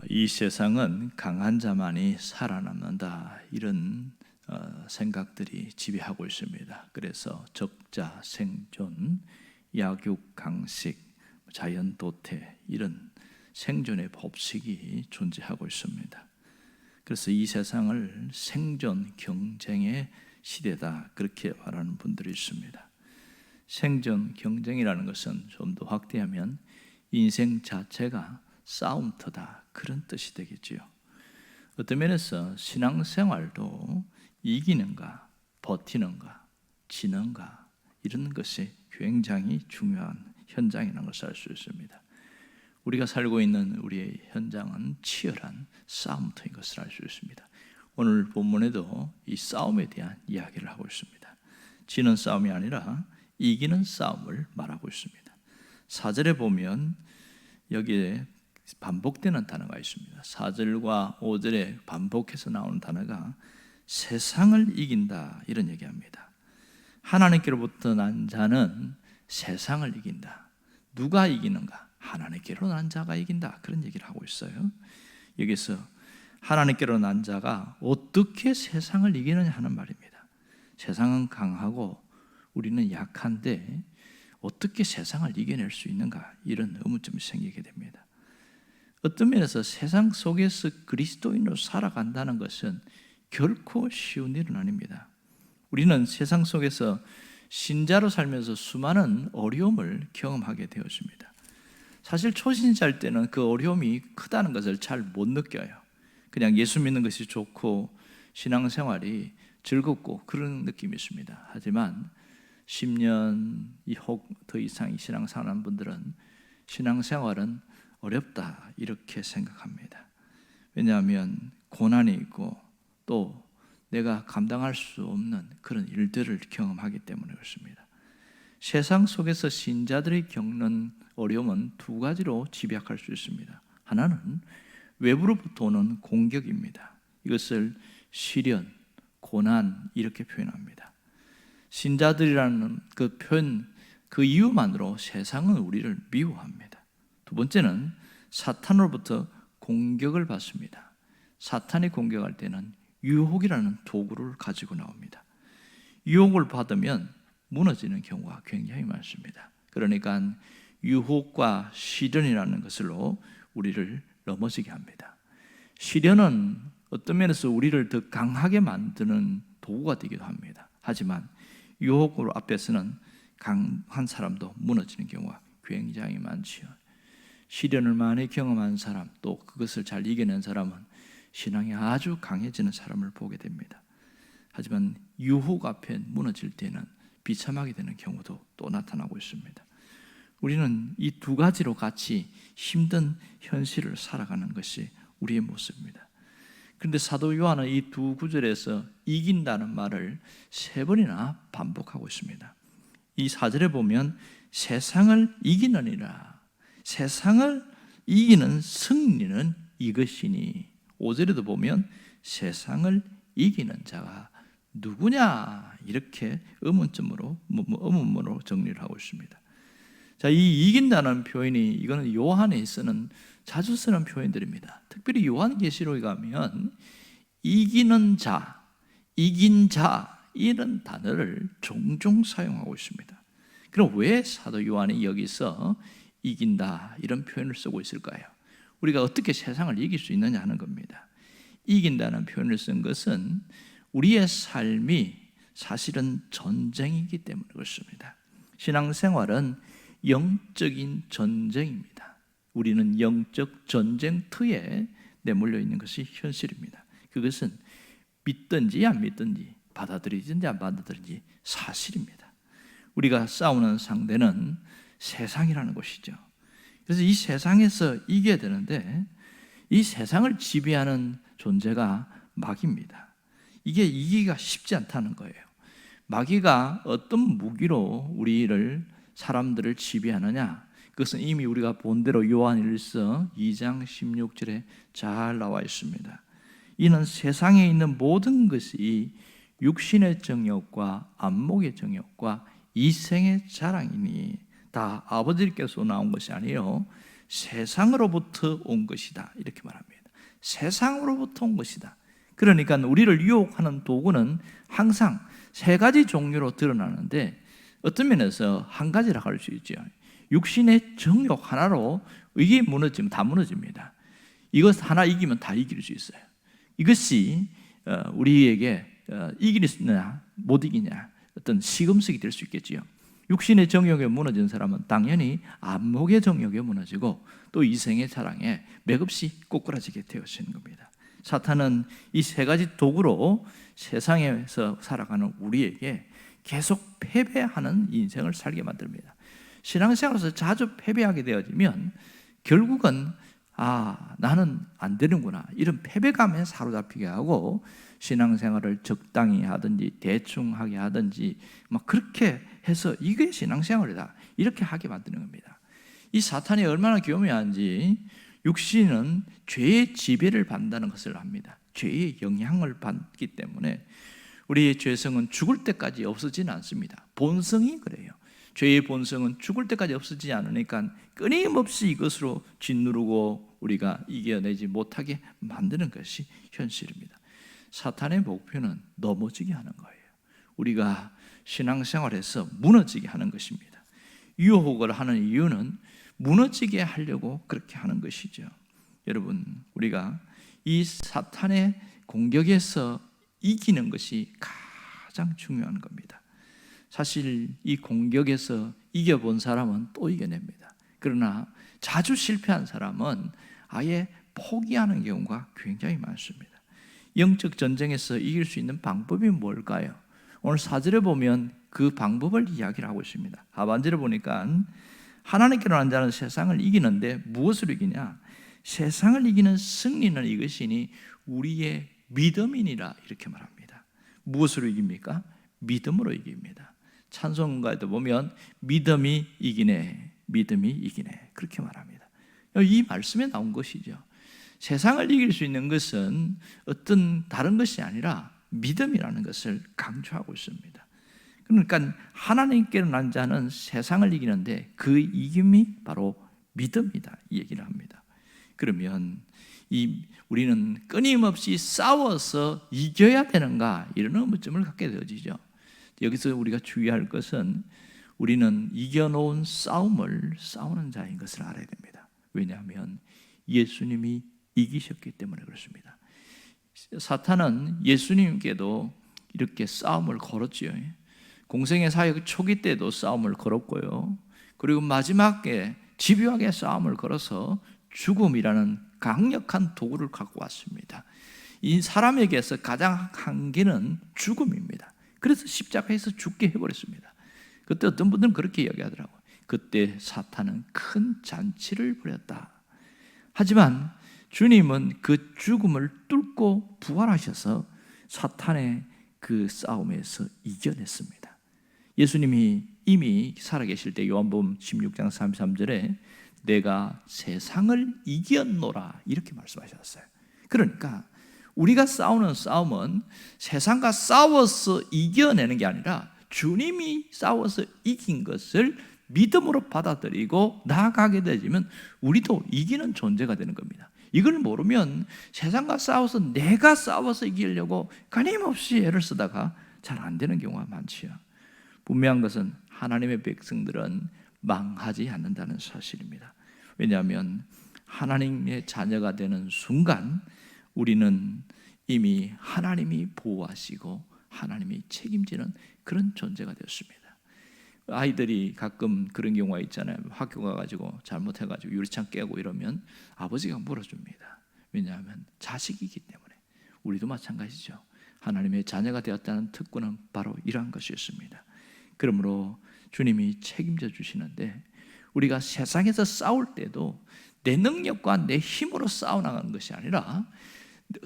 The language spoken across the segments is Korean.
이 세상은 강한 자만이 살아남는다, 이런 생각들이 지배하고 있습니다. 그래서 적자 생존, 약육 강식, 자연 도태, 이런 생존의 법칙이 존재하고 있습니다. 그래서 이 세상을 생존 경쟁의 시대다, 그렇게 말하는 분들이 있습니다. 생존 경쟁이라는 것은 좀 더 확대하면 인생 자체가 싸움터다, 그런 뜻이 되겠지요. 어떤 면에서 신앙생활도 이기는가, 버티는가, 지는가, 이런 것이 굉장히 중요한 현장이라는 것을 알 수 있습니다. 우리가 살고 있는 우리의 현장은 치열한 싸움터인 것을 알 수 있습니다. 오늘 본문에도 이 싸움에 대한 이야기를 하고 있습니다. 지는 싸움이 아니라 이기는 싸움을 말하고 있습니다. 4절에 보면 여기에 반복되는 단어가 있습니다. 4절과 5절에 반복해서 나오는 단어가 세상을 이긴다, 이런 얘기합니다. 하나님께로부터 난 자는 세상을 이긴다. 누가 이기는가? 하나님께로 난 자가 이긴다, 그런 얘기를 하고 있어요. 여기서 하나님께로 난 자가 어떻게 세상을 이기느냐 하는 말입니다. 세상은 강하고 우리는 약한데 어떻게 세상을 이겨낼 수 있는가, 이런 의문점이 생기게 됩니다. 어떤 면에서 세상 속에서 그리스도인으로 살아간다는 것은 결코 쉬운 일은 아닙니다. 우리는 세상 속에서 신자로 살면서 수많은 어려움을 경험하게 되었습니다. 사실 초신자일 때는 그 어려움이 크다는 것을 잘 못 느껴요. 그냥 예수 믿는 것이 좋고 신앙생활이 즐겁고 그런 느낌이 있습니다. 하지만 10년 혹 더 이상 신앙생활하는 분들은 신앙생활은 어렵다, 이렇게 생각합니다. 왜냐하면 고난이 있고 또 내가 감당할 수 없는 그런 일들을 경험하기 때문에 그렇습니다. 세상 속에서 신자들이 겪는 어려움은 두 가지로 집약할 수 있습니다. 하나는 외부로부터 오는 공격입니다. 이것을 시련, 고난, 이렇게 표현합니다. 신자들이라는 그 표현, 그 이유만으로 세상은 우리를 미워합니다. 두 번째는 사탄으로부터 공격을 받습니다. 사탄이 공격할 때는 유혹이라는 도구를 가지고 나옵니다. 유혹을 받으면 무너지는 경우가 굉장히 많습니다. 그러니까 유혹과 시련이라는 것으로 우리를 넘어지게 합니다. 시련은 어떤 면에서 우리를 더 강하게 만드는 도구가 되기도 합니다. 하지만 유혹으로 앞에서는 강한 사람도 무너지는 경우가 굉장히 많지요. 시련을 많이 경험한 사람, 또 그것을 잘 이겨낸 사람은 신앙이 아주 강해지는 사람을 보게 됩니다. 하지만 유혹 앞에 무너질 때는 비참하게 되는 경우도 또 나타나고 있습니다. 우리는 이 두 가지로 같이 힘든 현실을 살아가는 것이 우리의 모습입니다. 그런데 사도 요한은 이 두 구절에서 이긴다는 말을 3번이나 반복하고 있습니다. 이 4절에 보면 세상을 이기느니라, 세상을 이기는 승리는 이것이니, 5절에도 보면 세상을 이기는 자가 누구냐, 이렇게 의문문으로 정리를 하고 있습니다. 자, 이 이긴다는 표현이, 이거는 요한에 자주 쓰는 표현들입니다. 특별히 요한계시록에 가면 이기는 자, 이긴 자, 이런 단어를 종종 사용하고 있습니다. 그럼 왜 사도 요한이 여기서 이긴다, 이런 표현을 쓰고 있을까요? 우리가 어떻게 세상을 이길 수 있느냐 하는 겁니다. 이긴다는 표현을 쓴 것은 우리의 삶이 사실은 전쟁이기 때문에 그렇습니다. 신앙생활은 영적인 전쟁입니다. 우리는 영적 전쟁터에 내몰려 있는 것이 현실입니다. 그것은 믿든지 안 믿든지, 받아들이든지 안 받아들이든지 사실입니다. 우리가 싸우는 상대는 세상이라는 것이죠. 그래서 이 세상에서 이겨야 되는데 이 세상을 지배하는 존재가 마귀입니다. 이게 이기기가 쉽지 않다는 거예요. 마귀가 어떤 무기로 사람들을 지배하느냐, 그것은 이미 우리가 본 대로 요한일서 2장 16절에 잘 나와 있습니다. 이는 세상에 있는 모든 것이 육신의 정욕과 안목의 정욕과 이생의 자랑이니 다 아버지께서 나온 것이 아니요 세상으로부터 온 것이다, 이렇게 말합니다. 세상으로부터 온 것이다. 그러니까 우리를 유혹하는 도구는 항상 세 가지 종류로 드러나는데 어떤 면에서 한 가지라고 할 수 있죠. 육신의 정욕 하나로 이게 무너지면 다 무너집니다. 이것 하나 이기면 다 이길 수 있어요. 이것이 우리에게 이기느냐 못 이기냐 어떤 시금석이 될 수 있겠지요. 육신의 정욕에 무너진 사람은 당연히 안목의 정욕에 무너지고 또 이생의 사랑에 맥없이 꼬꾸라지게 되어지는 겁니다. 사탄은 이 세 가지 도구로 세상에서 살아가는 우리에게 계속 패배하는 인생을 살게 만듭니다. 신앙생활에서 자주 패배하게 되어지면 결국은 나는 안 되는구나 이런 패배감에 사로잡히게 하고 신앙생활을 적당히 하든지 대충 하게 하든지 막 그렇게 해서 이게 신앙생활이다 이렇게 하게 만드는 겁니다. 이 사탄이 얼마나 교묘한지 육신은 죄의 지배를 받는다는 것을 압니다. 죄의 영향을 받기 때문에 우리의 죄성은 죽을 때까지 없어지는 않습니다. 본성이 그래요. 죄의 본성은 죽을 때까지 없어지지 않으니까 끊임없이 이것으로 짓누르고 우리가 이겨내지 못하게 만드는 것이 현실입니다. 사탄의 목표는 넘어지게 하는 거예요. 우리가 신앙생활에서 무너지게 하는 것입니다. 유혹을 하는 이유는 무너지게 하려고 그렇게 하는 것이죠. 여러분, 우리가 이 사탄의 공격에서 이기는 것이 가장 중요한 겁니다. 사실 이 공격에서 이겨본 사람은 또 이겨냅니다. 그러나 자주 실패한 사람은 아예 포기하는 경우가 굉장히 많습니다. 영적 전쟁에서 이길 수 있는 방법이 뭘까요? 오늘 4절에 보면 그 방법을 이야기를 하고 있습니다. 하반절에 보니까 하나님께로 난 자는 세상을 이기는데 무엇으로 이기냐? 세상을 이기는 승리는 이것이니 우리의 믿음이니라 이렇게 말합니다. 무엇으로 이깁니까? 믿음으로 이깁니다. 찬송가에도 보면 믿음이 이기네, 믿음이 이기네 그렇게 말합니다. 이 말씀에 나온 것이죠. 세상을 이길 수 있는 것은 어떤 다른 것이 아니라 믿음이라는 것을 강조하고 있습니다. 그러니까 하나님께로 난 자는 세상을 이기는데 그 이김이 바로 믿음이다 이 얘기를 합니다. 그러면 우리는 끊임없이 싸워서 이겨야 되는가 이런 의문점을 갖게 되어지죠. 여기서 우리가 주의할 것은 우리는 이겨놓은 싸움을 싸우는 자인 것을 알아야 됩니다. 왜냐하면 예수님이 이기셨기 때문에 그렇습니다. 사탄은 예수님께도 이렇게 싸움을 걸었지요. 공생의 사역 초기 때도 싸움을 걸었고요. 그리고 마지막에 집요하게 싸움을 걸어서 죽음이라는 강력한 도구를 갖고 왔습니다. 이 사람에게서 가장 한계는 죽음입니다. 그래서 십자가에서 죽게 해버렸습니다. 그때 어떤 분들은 그렇게 이야기하더라고요. 그때 사탄은 큰 잔치를 벌였다. 하지만 주님은 그 죽음을 뚫고 부활하셔서 사탄의 그 싸움에서 이겨냈습니다. 예수님이 이미 살아계실 때 요한복음 16장 33절에 내가 세상을 이겼노라 이렇게 말씀하셨어요. 그러니까 우리가 싸우는 싸움은 세상과 싸워서 이겨내는 게 아니라 주님이 싸워서 이긴 것을 믿음으로 받아들이고 나아가게 되면 우리도 이기는 존재가 되는 겁니다. 이걸 모르면 세상과 싸워서 내가 싸워서 이기려고 끊임없이 애를 쓰다가 잘 안 되는 경우가 많지요. 분명한 것은 하나님의 백성들은 망하지 않는다는 사실입니다. 왜냐하면 하나님의 자녀가 되는 순간 우리는 이미 하나님이 보호하시고 하나님이 책임지는 그런 존재가 되었습니다. 아이들이 가끔 그런 경우가 있잖아요. 학교 가가지고 잘못해가지고 유리창 깨고 이러면 아버지가 물어줍니다. 왜냐하면 자식이기 때문에. 우리도 마찬가지죠. 하나님의 자녀가 되었다는 특권은 바로 이러한 것이었습니다. 그러므로 주님이 책임져 주시는데 우리가 세상에서 싸울 때도 내 능력과 내 힘으로 싸워나가는 것이 아니라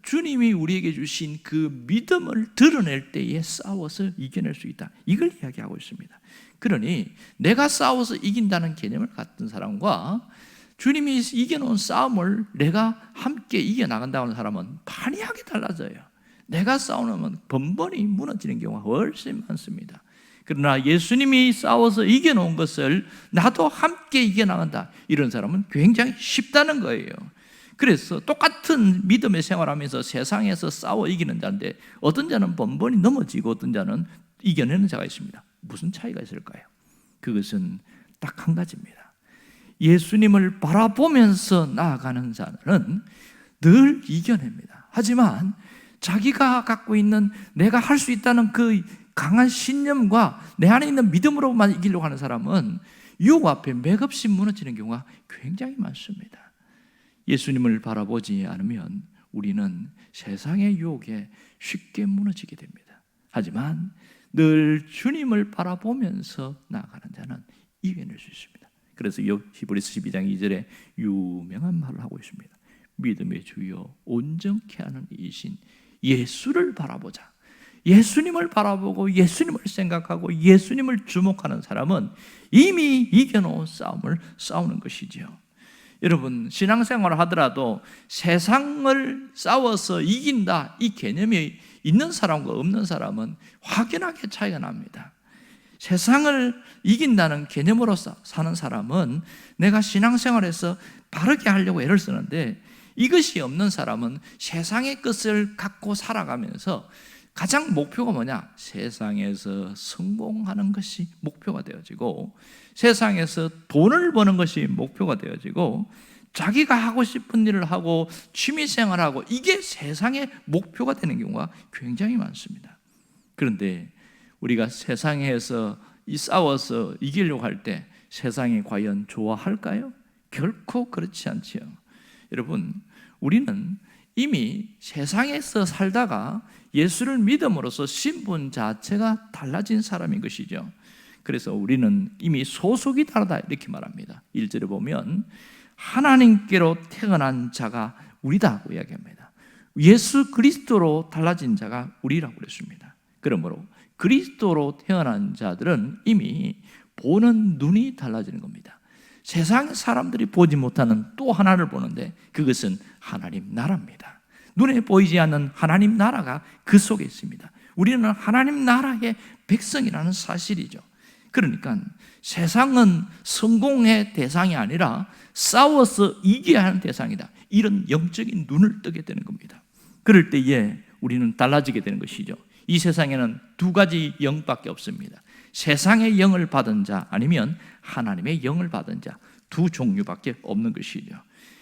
주님이 우리에게 주신 그 믿음을 드러낼 때에 싸워서 이겨낼 수 있다. 이걸 이야기하고 있습니다. 그러니 내가 싸워서 이긴다는 개념을 갖던 사람과 주님이 이겨놓은 싸움을 내가 함께 이겨나간다는 사람은 판이하게 달라져요. 내가 싸우면 번번이 무너지는 경우가 훨씬 많습니다. 그러나 예수님이 싸워서 이겨놓은 것을 나도 함께 이겨나간다. 이런 사람은 굉장히 쉽다는 거예요. 그래서 똑같은 믿음의 생활하면서 세상에서 싸워 이기는 자인데 어떤 자는 번번이 넘어지고 어떤 자는 이겨내는 자가 있습니다. 무슨 차이가 있을까요? 그것은 딱 한 가지입니다. 예수님을 바라보면서 나아가는 자는 늘 이겨냅니다. 하지만 자기가 갖고 있는 내가 할 수 있다는 그 강한 신념과 내 안에 있는 믿음으로만 이기려고 하는 사람은 유혹 앞에 맥없이 무너지는 경우가 굉장히 많습니다. 예수님을 바라보지 않으면 우리는 세상의 유혹에 쉽게 무너지게 됩니다. 하지만 늘 주님을 바라보면서 나아가는 자는 이겨낼 수 있습니다. 그래서 히브리서 12장 2절에 유명한 말을 하고 있습니다. 믿음의 주여 온전케 하는 이신 예수를 바라보자. 예수님을 바라보고 예수님을 생각하고 예수님을 주목하는 사람은 이미 이겨놓은 싸움을 싸우는 것이죠. 여러분, 신앙생활을 하더라도 세상을 싸워서 이긴다 이 개념이 있는 사람과 없는 사람은 확연하게 차이가 납니다. 세상을 이긴다는 개념으로 사는 사람은 내가 신앙생활에서 바르게 하려고 애를 쓰는데, 이것이 없는 사람은 세상의 것을 갖고 살아가면서 가장 목표가 뭐냐? 세상에서 성공하는 것이 목표가 되어지고, 세상에서 돈을 버는 것이 목표가 되어지고, 자기가 하고 싶은 일을 하고 취미생활하고 이게 세상의 목표가 되는 경우가 굉장히 많습니다. 그런데 우리가 세상에서 싸워서 이기려고 할 때 세상이 과연 좋아할까요? 결코 그렇지 않지요. 여러분, 우리는 이미 세상에서 살다가 예수를 믿음으로써 신분 자체가 달라진 사람인 것이죠. 그래서 우리는 이미 소속이 다르다 이렇게 말합니다. 1절에 보면 하나님께로 태어난 자가 우리다고 이야기합니다. 예수 그리스도로 달라진 자가 우리라고 그랬습니다. 그러므로 그리스도로 태어난 자들은 이미 보는 눈이 달라지는 겁니다. 세상 사람들이 보지 못하는 또 하나를 보는데 그것은 하나님 나라입니다. 눈에 보이지 않는 하나님 나라가 그 속에 있습니다. 우리는 하나님 나라의 백성이라는 사실이죠. 그러니까 세상은 성공의 대상이 아니라 싸워서 이겨야 하는 대상이다. 이런 영적인 눈을 뜨게 되는 겁니다. 그럴 때에 우리는 달라지게 되는 것이죠. 이 세상에는 두 가지 영밖에 없습니다. 세상의 영을 받은 자 아니면 하나님의 영을 받은 자, 두 종류밖에 없는 것이죠.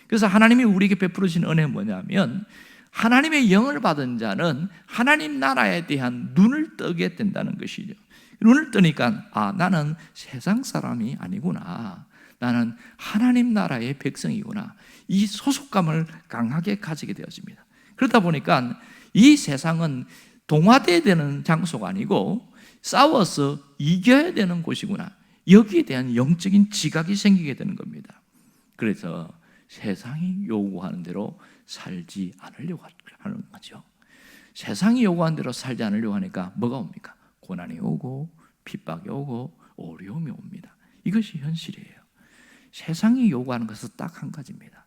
그래서 하나님이 우리에게 베풀으신 은혜는 뭐냐면 하나님의 영을 받은 자는 하나님 나라에 대한 눈을 뜨게 된다는 것이죠. 눈을 뜨니까 나는 세상 사람이 아니구나, 나는 하나님 나라의 백성이구나, 이 소속감을 강하게 가지게 되어집니다. 그러다 보니까 이 세상은 동화돼야 되는 장소가 아니고 싸워서 이겨야 되는 곳이구나, 여기에 대한 영적인 지각이 생기게 되는 겁니다. 그래서 세상이 요구하는 대로 살지 않으려고 하는 거죠. 세상이 요구하는 대로 살지 않으려고 하니까 뭐가 옵니까? 고난이 오고 핍박이 오고 어려움이 옵니다. 이것이 현실이에요. 세상이 요구하는 것은 딱 한 가지입니다.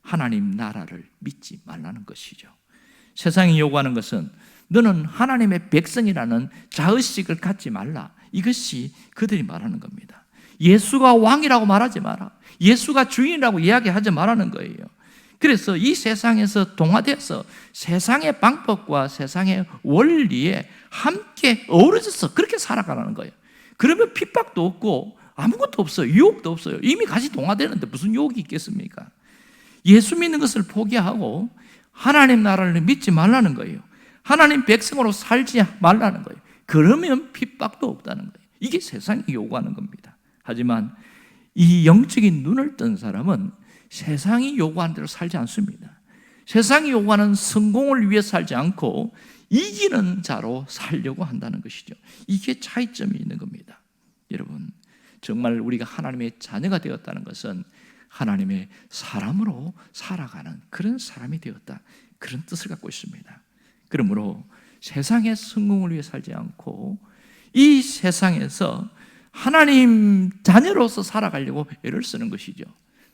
하나님 나라를 믿지 말라는 것이죠. 세상이 요구하는 것은 너는 하나님의 백성이라는 자의식을 갖지 말라, 이것이 그들이 말하는 겁니다. 예수가 왕이라고 말하지 마라, 예수가 주인이라고 이야기하지 말라는 거예요. 그래서 이 세상에서 동화되어서 세상의 방법과 세상의 원리에 함께 어우러져서 그렇게 살아가라는 거예요. 그러면 핍박도 없고 아무것도 없어요. 유혹도 없어요. 이미 같이 동화되는데 무슨 유혹이 있겠습니까? 예수 믿는 것을 포기하고 하나님 나라를 믿지 말라는 거예요. 하나님 백성으로 살지 말라는 거예요. 그러면 핍박도 없다는 거예요. 이게 세상이 요구하는 겁니다. 하지만 이 영적인 눈을 뜬 사람은 세상이 요구하는 대로 살지 않습니다. 세상이 요구하는 성공을 위해 살지 않고 이기는 자로 살려고 한다는 것이죠. 이게 차이점이 있는 겁니다. 여러분, 정말 우리가 하나님의 자녀가 되었다는 것은 하나님의 사람으로 살아가는 그런 사람이 되었다, 그런 뜻을 갖고 있습니다. 그러므로 세상의 성공을 위해 살지 않고 이 세상에서 하나님 자녀로서 살아가려고 애를 쓰는 것이죠.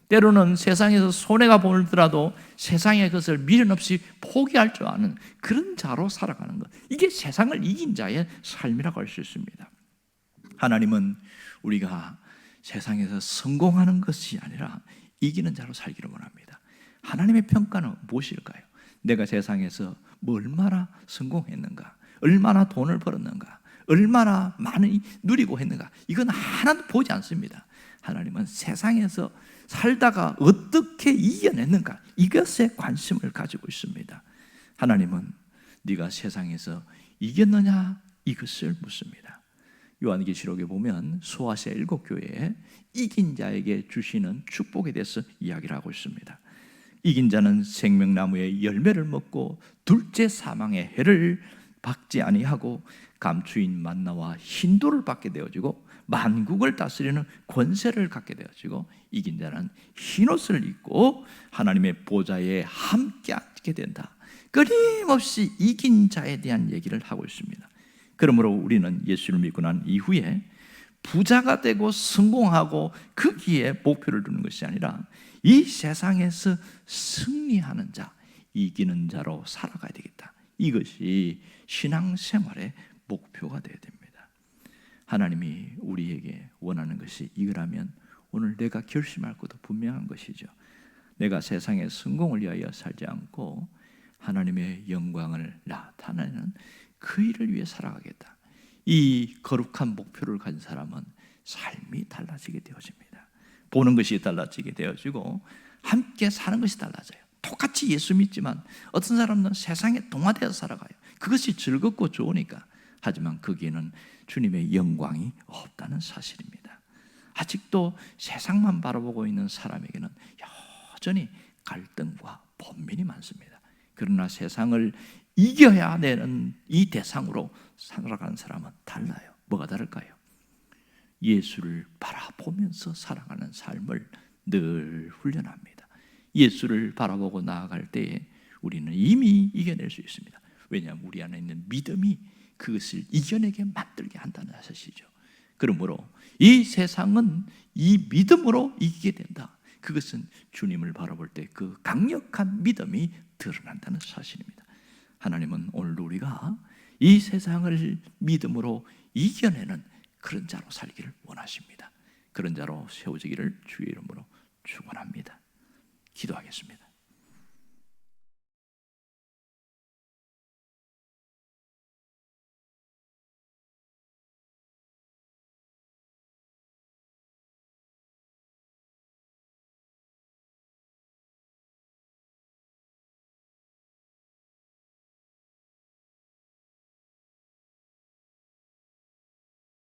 때로는 세상에서 손해가 보이더라도 세상의 것을 미련 없이 포기할 줄 아는 그런 자로 살아가는 것, 이게 세상을 이긴 자의 삶이라고 할 수 있습니다. 하나님은 우리가 세상에서 성공하는 것이 아니라 이기는 자로 살기를 원합니다. 하나님의 평가는 무엇일까요? 내가 세상에서 얼마나 성공했는가, 얼마나 돈을 벌었는가, 얼마나 많이 누리고 했는가, 이건 하나도 보지 않습니다. 하나님은 세상에서 살다가 어떻게 이겨냈는가, 이것에 관심을 가지고 있습니다. 하나님은 네가 세상에서 이겼느냐, 이것을 묻습니다. 요한계시록에 보면 소아시아 7교회에 이긴 자에게 주시는 축복에 대해서 이야기를 하고 있습니다. 이긴 자는 생명나무의 열매를 먹고 둘째 사망의 해를 받지 아니하고 감추인 만나와 흰돌을 받게 되어지고 만국을 다스리는 권세를 갖게 되어지고, 이긴 자는 흰옷을 입고 하나님의 보좌에 함께 앉게 된다. 끊임없이 이긴 자에 대한 얘기를 하고 있습니다. 그러므로 우리는 예수를 믿고 난 이후에 부자가 되고 성공하고 거기에 목표를 두는 것이 아니라 이 세상에서 승리하는 자, 이기는 자로 살아가야 되겠다. 이것이 신앙생활의 목표가 되어야 됩니다. 하나님이 우리에게 원하는 것이 이거라면 오늘 내가 결심할 것도 분명한 것이죠. 내가 세상의 성공을 위하여 살지 않고 하나님의 영광을 나타내는 그 일을 위해 살아가겠다. 이 거룩한 목표를 가진 사람은 삶이 달라지게 되어집니다. 보는 것이 달라지게 되어지고 함께 사는 것이 달라져요. 똑같이 예수 믿지만 어떤 사람은 세상에 동화되어 살아가요. 그것이 즐겁고 좋으니까. 하지만 거기에는 주님의 영광이 없다는 사실입니다. 아직도 세상만 바라보고 있는 사람에게는 여전히 갈등과 번민이 많습니다. 그러나 세상을 이겨야 되는 이 대상으로 살아가는 사람은 달라요. 뭐가 다를까요? 예수를 바라보면서 살아가는 삶을 늘 훈련합니다. 예수를 바라보고 나아갈 때에 우리는 이미 이겨낼 수 있습니다. 왜냐하면 우리 안에 있는 믿음이 그것을 이겨내게 만들게 한다는 사실이죠. 그러므로 이 세상은 이 믿음으로 이기게 된다. 그것은 주님을 바라볼 때 그 강력한 믿음이 드러난다는 사실입니다. 하나님은 오늘 우리가 이 세상을 믿음으로 이겨내는 그런 자로 살기를 원하십니다. 그런 자로 세워지기를 주의 이름으로 축원합니다. 기도하겠습니다.